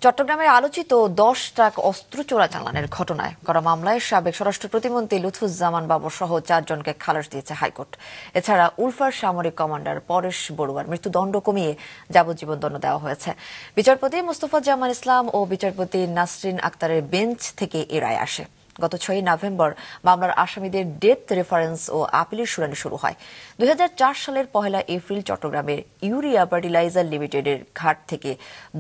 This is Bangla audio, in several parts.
চট্টগ্রামের আলোচিত 10 ট্রাক অস্ত্র চোরাচালানের ঘটনায় করা মামলায় সাবেক স্বরাষ্ট্র প্রতিমন্ত্রী লুৎফুজ্জামান বাবর সহ 4 জনকে খালাস দিয়েছে হাইকোর্ট। এছাড়া উলফার সামরিক কমান্ডার পরেশ বড়ুয়ার মৃত্যুদণ্ড কমিয়ে যাবজ্জীবন দণ্ড দেওয়া হয়েছে। বিচারপতি মোস্তফাজ্জামান ইসলাম ও বিচারপতি নাসরিন আক্তারের বেঞ্চ থেকে এ রায় আসে। গত 6 নভেম্বর মামলার আসামিদের ডেথ রেফারেন্স ও আপিলের শুনানি শুরু হয়। 2004 সালের 1 এপ্রিল চট্টগ্রামের ইউরিয়া ফার্টিলাইজার লিমিটেডের ঘাট থেকে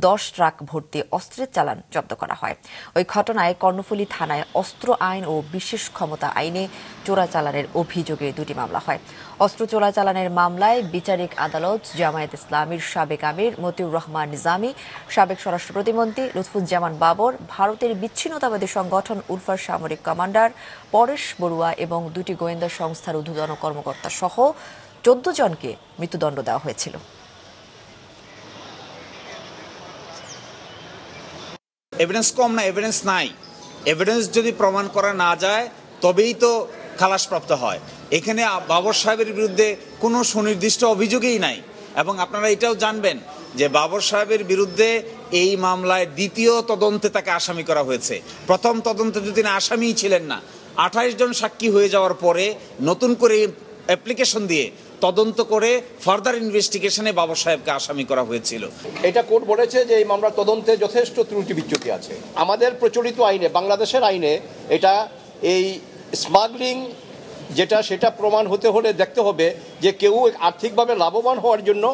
10 ট্রাক ভর্তি অস্ত্রের চালান জব্দ করা হয়। ওই ঘটনায় কর্ণফুলী থানায় অস্ত্র আইন ও বিশেষ ক্ষমতা আইনে চোরাচালানের অভিযোগে 2টি মামলা হয়। অস্ত্র চোরাচালানের মামলায় বিচারিক আদালত জামায়াত ইসলামীর সাবেক আমির মতিউর রহমান নিজামী, সাবেক স্বরাষ্ট্র প্রতিমন্ত্রী লুৎফুজ্জামান বাবর, ভারতের বিচ্ছিন্নতাবাদী সংগঠন উলফার সামরিক কমান্ডার পরেশ বড়ুয়া এবং 2টি গোয়েন্দা সংস্থার ঊর্ধ্বতন কর্মকর্তা সহ 14 জনকে মৃত্যুদণ্ড দেওয়া হয়েছিল। এভিডেন্স কম না, এভিডেন্স নাই। এভিডেন্স যদি প্রমাণ করা না যায় তবেই তো খালাসপ্রাপ্ত হয়। এখানে বাবর সাহেবের বিরুদ্ধে কোনো সুনির্দিষ্ট অভিযোগই নাই। এবং আপনারা এটাও জানবেন যে বাবর সাহেবের বিরুদ্ধে এই মামলায় দ্বিতীয় তদন্তে তাকে আসামি করা হয়েছে। প্রথম তদন্তে তো তিনি আসামিই ছিলেন না। 28 জন সাক্ষী হয়ে যাওয়ার পরে নতুন করে অ্যাপ্লিকেশন দিয়ে তদন্ত করে ফার্দার ইনভেস্টিগেশনে বাবর সাহেবকে আসামি করা হয়েছিল। এটা কোর্ট বলেছে যে এই মামলার তদন্তে যথেষ্ট ত্রুটি বিচ্যুতি আছে। আমাদের প্রচলিত আইনে, বাংলাদেশের আইনে, এটা এই স্মাগলিং যেটা সেটা প্রমাণ হতে হলে দেখতে হবে যে কেউ আর্থিকভাবে লাভবান হওয়ার জন্য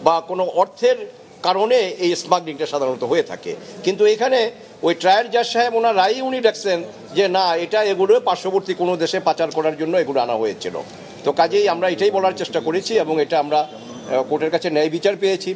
বা কোনো অর্থের কারণে এই স্মাগলিংটা সাধারণত হয়ে থাকে। কিন্তু এখানে ওই ট্রায়াল জাজ সাহেব ওনার রায় উনি দেখছেন যে না, এটা এগুলো পার্শ্ববর্তী কোনো দেশে পাচার করার জন্য এগুলো আনা হয়েছিল। তো কাজেই আমরা এটাই বলার চেষ্টা করেছি এবং এটা আমরা কোর্টের কাছে ন্যায় বিচার পেয়েছি।